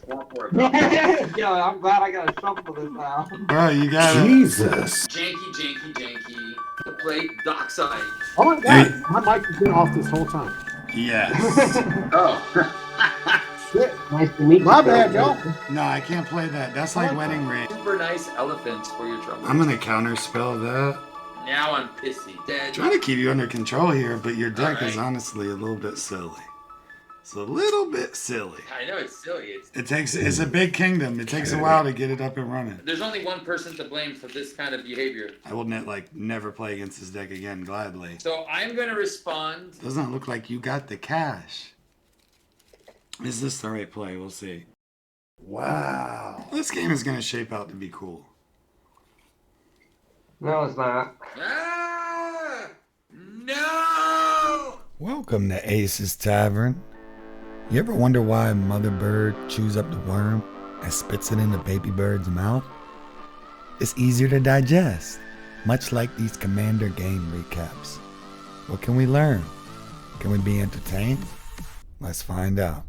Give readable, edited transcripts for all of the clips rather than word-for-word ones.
Yo, I'm glad I gotta shuffle this now. Bro, you gotta. Jesus. Janky. To play Dockside. Oh my god, my mic has been off this whole time. Yes. Oh. Shit. Nice to meet you. My bad, y'all. No, I can't play that. That's like wedding ring. Super nice elephants for your trouble. I'm gonna counterspell that. Now I'm pissy. Dead. Trying to keep you under control here, but your deck is honestly a little bit silly. It's a little bit silly. I know it's silly. It's a big kingdom. It takes a while to get it up and running. There's only one person to blame for this kind of behavior. I will never play against this deck again, gladly. So I'm gonna respond. Doesn't look like you got the cash. Is this the right play? We'll see. Wow. This game is gonna shape out to be cool. No, it's not. Ah! No! Welcome to Ace's Tavern. You ever wonder why a mother bird chews up the worm and spits it into baby bird's mouth? It's easier to digest, much like these Commander game recaps. What can we learn? Can we be entertained? Let's find out.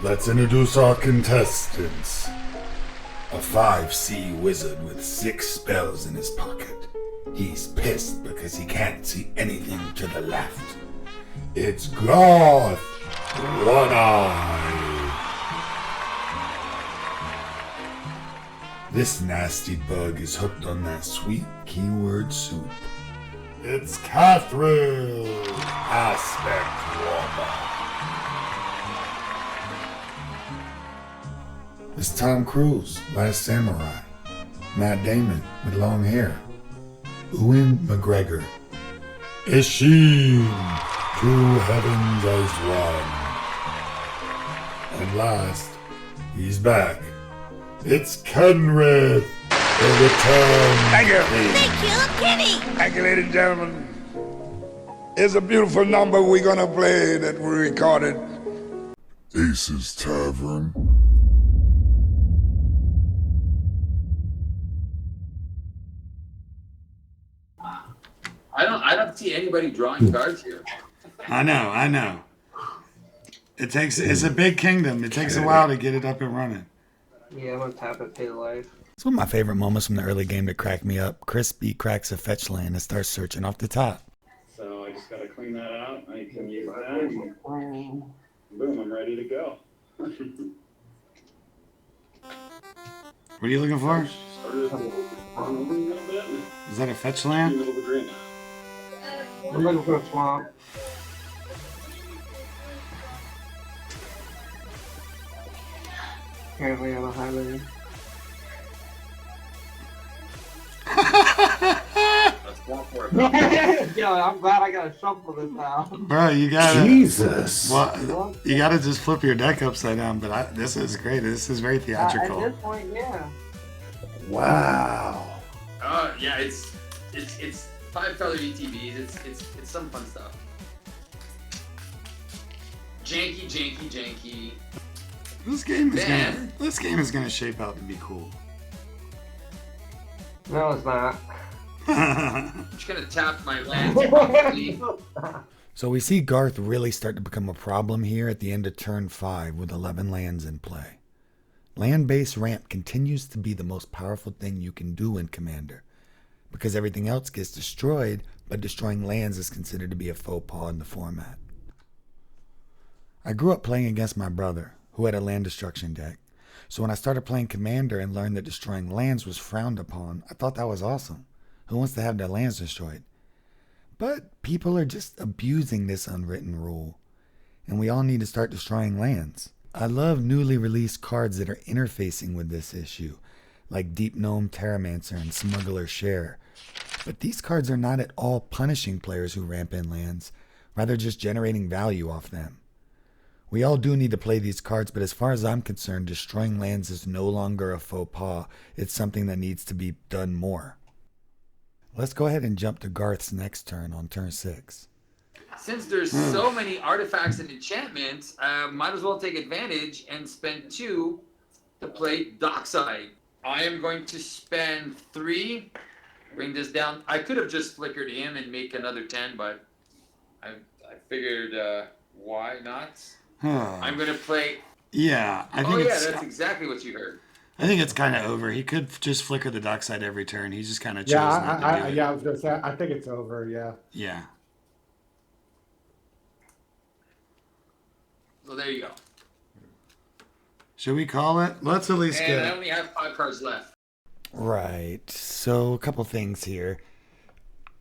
Let's introduce our contestants. A 5C wizard with 6 spells in his pocket. He's pissed because he can't see anything to the left. It's Garth, One Eye. This nasty bug is hooked on that sweet keyword soup. It's Kathril, Aspect Warmer. It's Tom Cruise, Last Samurai. Matt Damon with long hair. Ewan McGregor. Isshin, Two Heavens as One. And last, he's back. It's Kenrith, the return. Thank you. Thank you, Kenny. Thank you, ladies and gentlemen. It's a beautiful number we're gonna play that we recorded. Ace's Tavern. I don't see anybody drawing cards here. I know. It's a big kingdom. It takes a while to get it up and running. Yeah, I'm gonna tap it, pay life. It's one of my favorite moments from the early game that cracked me up. Crispy cracks a fetch land and starts searching off the top. So I just gotta clean that out. I can use that. And boom, I'm ready to go. What are you looking for? Started a little bit. Is that a fetch land? Middle of the green. I'm looking for a swamp. Apparently I'm a highway. Let's walk for it. Yo, I'm glad I gotta shuffle this now. Bro, you gotta. Jesus. Well, you gotta just flip your deck upside down. But this is great. This is very theatrical. At this point, yeah. Wow. Yeah, it's 5 color ETBs. It's some fun stuff. Janky. This game is gonna shape out to be cool. No, it's not. I'm just gonna tap my land. So we see Garth really start to become a problem here at the end of turn 5 with 11 lands in play. Land-based ramp continues to be the most powerful thing you can do in Commander, because everything else gets destroyed, but destroying lands is considered to be a faux pas in the format. I grew up playing against my brother, who had a land destruction deck, so when I started playing Commander and learned that destroying lands was frowned upon, I thought that was awesome. Who wants to have their lands destroyed? But people are just abusing this unwritten rule, and we all need to start destroying lands. I love newly released cards that are interfacing with this issue, like Deep Gnome Terramancer and Smuggler Share. But these cards are not at all punishing players who ramp in lands, rather just generating value off them. We all do need to play these cards, but as far as I'm concerned, destroying lands is no longer a faux pas. It's something that needs to be done more. Let's go ahead and jump to Garth's next turn on turn 6. Since there's so many artifacts and enchantments, might as well take advantage and spend 2 to play Dockside. I am going to spend 3, bring this down. I could have just flickered him and make another 10, but I figured why not? I'm going to play Yeah, I think Oh, yeah, it's. that's exactly what you heard. I think it's kind of over. He could just flicker the Dockside every turn. He just kind of chose Yeah, not to do it. yeah, I was gonna say, I think it's over. Yeah. Yeah. So there you go. Should we call it? Let's at least And I get. only have 5 cards left. Right. So a couple things here.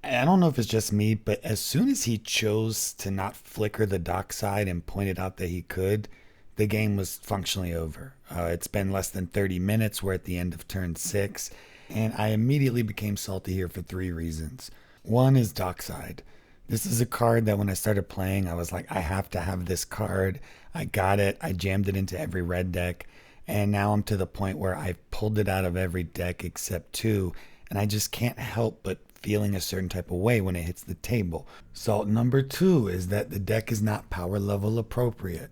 I don't know if it's just me, but as soon as he chose to not flicker the Dockside and pointed out that he could, the game was functionally over. It's been less than 30 minutes. We're at the end of turn 6, and I immediately became salty here for 3 reasons. One is Dockside. This is a card that when I started playing, I was like, I have to have this card. I got it. I jammed it into every red deck, and now I'm to the point where I've pulled it out of every deck except 2, and I just can't help but feeling a certain type of way when it hits the table. Salt number 2 is that the deck is not power level appropriate.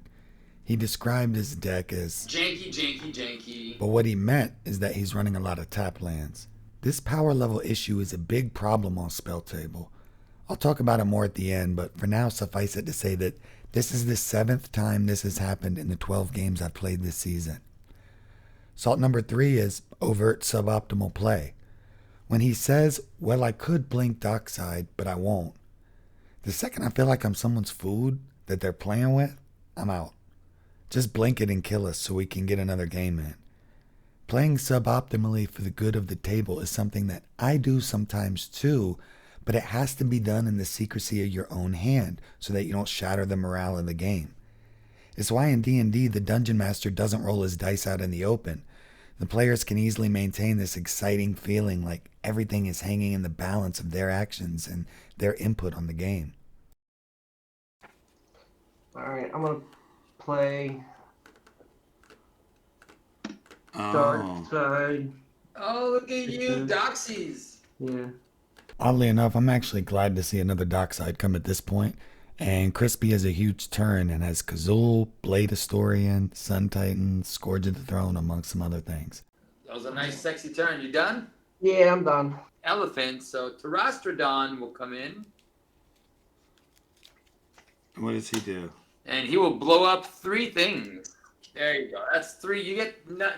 He described his deck as Janky. but what he meant is that he's running a lot of tap lands. This power level issue is a big problem on Spell Table. I'll talk about it more at the end, but for now suffice it to say that this is the 7th time this has happened in the 12 games I've played this season. Salt number 3 is overt suboptimal play. When he says, well, I could blink Dockside, but I won't. The second I feel like I'm someone's food that they're playing with, I'm out. Just blink it and kill us so we can get another game in. Playing suboptimally for the good of the table is something that I do sometimes too, but it has to be done in the secrecy of your own hand so that you don't shatter the morale of the game. It's why in D&D the Dungeon Master doesn't roll his dice out in the open. The players can easily maintain this exciting feeling like everything is hanging in the balance of their actions and their input on the game. Alright, I'm gonna play Oh. Darkside. Oh, look at you, Doxies. Yeah. Oddly enough, I'm actually glad to see another Dockside come at this point. And Crispy has a huge turn and has Kazul, Blade Historian, Sun Titan, Scourge of the Throne, amongst some other things. That was a nice, sexy turn. You done? Yeah, I'm done. Elephant. So Terastrodon will come in, What does he do? and he will blow up 3 things. There you go. That's 3. You get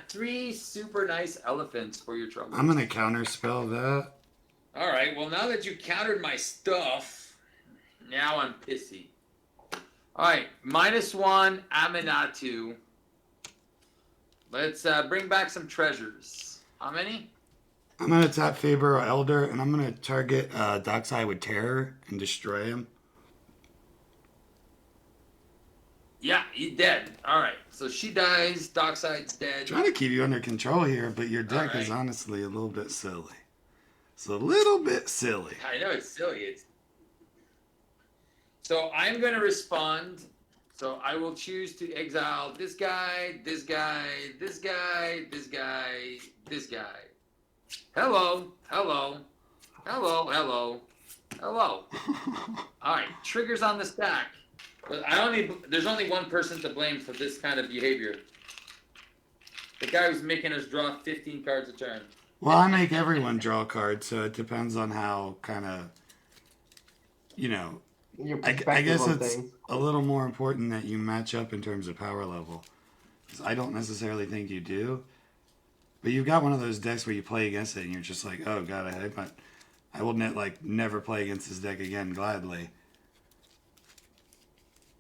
3 super nice elephants for your trouble. I'm gonna counterspell that. All right. Well, now that you countered my stuff, now I'm pissy. All right. -1 Aminatu. Let's bring back some treasures. How many? I'm gonna tap Faber or Elder, and I'm gonna target Dockside with Terror and destroy him. Yeah, he's dead. All right. So she dies. Dockside's dead. Trying to keep you under control here, but your deck is Alright. honestly a little bit silly. It's a little bit silly. I know it's silly. So I'm going to respond. So I will choose to exile this guy, this guy, this guy, this guy, this guy. Hello. Hello. Hello. All right. Triggers on the stack. But there's only one person to blame for this kind of behavior. The guy who's making us draw 15 cards a turn. Well, I make everyone draw cards, so it depends on how kind of, Your I perspective guess on it's things. a little more important that you match up in terms of power level. 'Cause I don't necessarily think you do. But you've got one of those decks where you play against it and you're just like, oh god, I will never play against this deck again gladly.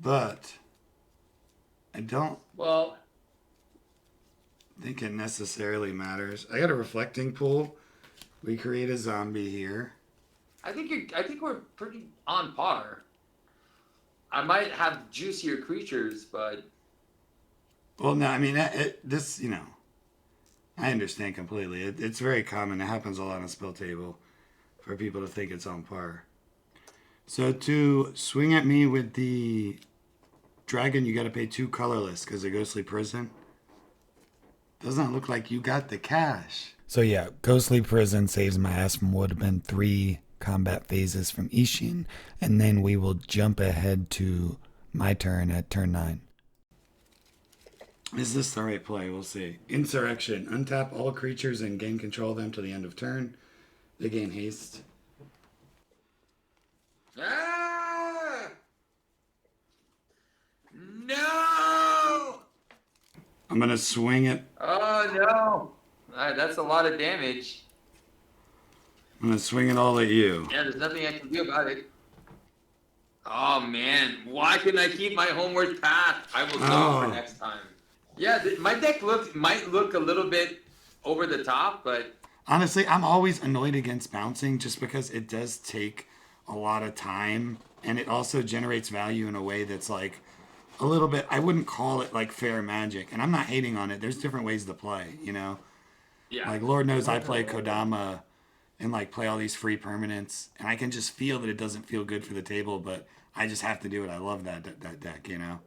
But I don't think it necessarily matters. I got a reflecting pool. We create a zombie here. I think we're pretty on par. I might have juicier creatures, but Well, no, I mean, I understand completely. It's very common. It happens a lot on Spell Table for people to think it's on par. So to swing at me with the dragon, you got to pay 2 colorless because of Ghostly Prison. Doesn't look like you got the cash. So yeah, Ghostly Prison saves my ass from what would have been 3 combat phases from Isshin, and then we will jump ahead to my turn at turn 9. Is this the right play? We'll see. Insurrection. Untap all creatures and gain control of them till the end of turn. They gain haste. no. I'm gonna swing it. Oh no! That's a lot of damage. I'm gonna swing it all at you. Yeah, there's nothing I can do about it. Oh man, why couldn't I keep my homeward path? I will go for next time. Yeah, my deck might look a little bit over the top, but Honestly, I'm always annoyed against bouncing just because it does take a lot of time, and it also generates value in a way that's like a little bit, I wouldn't call it like fair magic, and I'm not hating on it. There's different ways to play, you know? yeah. Like, Lord knows I play Kodama and like play all these free permanents, and I can just feel that it doesn't feel good for the table, but I just have to do it. I love that deck, you know?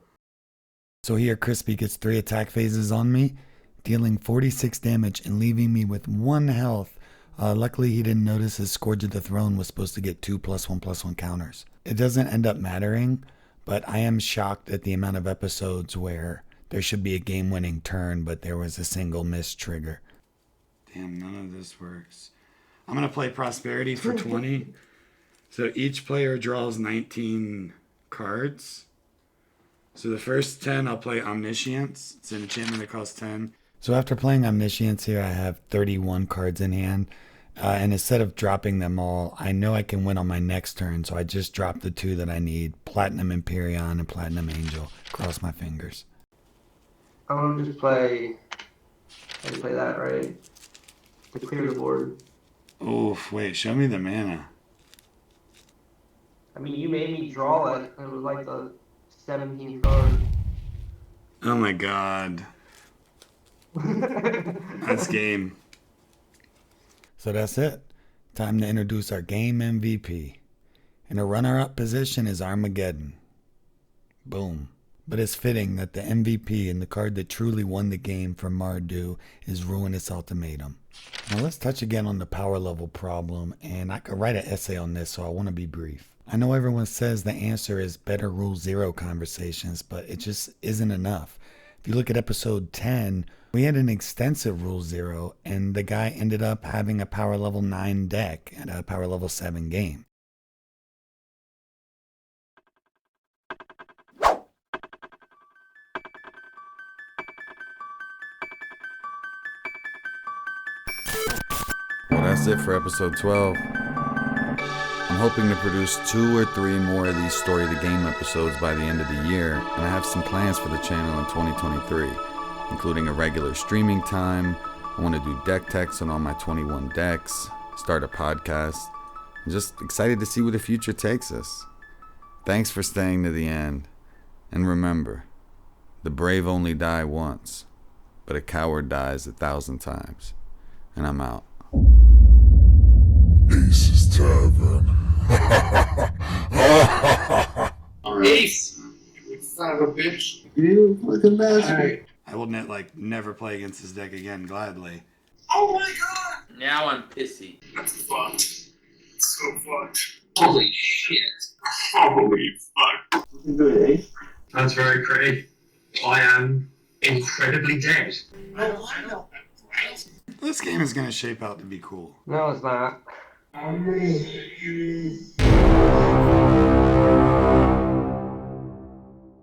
So here Crispy gets 3 attack phases on me, dealing 46 damage and leaving me with 1 health. Luckily he didn't notice his Scourge of the Throne was supposed to get 2+1/+1 counters. It doesn't end up mattering, but I am shocked at the amount of episodes where there should be a game-winning turn, but there was a single missed trigger. Damn, none of this works. I'm going to play Prosperity for 20. So each player draws 19 cards. So the first 10, I'll play Omniscience. It's an enchantment that costs 10. So after playing Omniscience here, I have 31 cards in hand. And instead of dropping them all, I know I can win on my next turn. So I just dropped the 2 that I need, Platinum Empyrean and Platinum Angel. Cross my fingers. I'm gonna just play. I can play that, right? To clear the board. Oof, wait, show me the mana. I mean, you made me draw it. It was like the 17th card. Oh my god. That's game. So that's it. Time to introduce our game MVP. In a runner-up position is Armageddon. Boom. But it's fitting that the MVP and the card that truly won the game for Mardu is Ruinous Ultimatum. Now let's touch again on the power level problem, and I could write an essay on this, so I want to be brief. I know everyone says the answer is better Rule 0 conversations, but it just isn't enough. If you look at episode 10, we had an extensive Rule 0, and the guy ended up having a power level 9 deck and a power level 7 game. Well, that's it for episode 12. I'm hoping to produce 2 or 3 more of these Story of the Game episodes by the end of the year, and I have some plans for the channel in 2023, including a regular streaming time. I want to do deck techs on all my 21 decks, start a podcast. I'm just excited to see where the future takes us. Thanks for staying to the end, and remember, the brave only die once, but a coward dies 1,000 times. And I'm out. Ace's Tavern. Ace! You son of a bitch. You fucking bastard. I will never play against this deck again, gladly. Oh my god! Now I'm pissy. That's fucked. It's so fucked. Holy shit. Holy fuck. Good, Ace. That's very great. I am incredibly dead. I know. This game is going to shape out to be cool. No, it's not. I'm gonna hit you.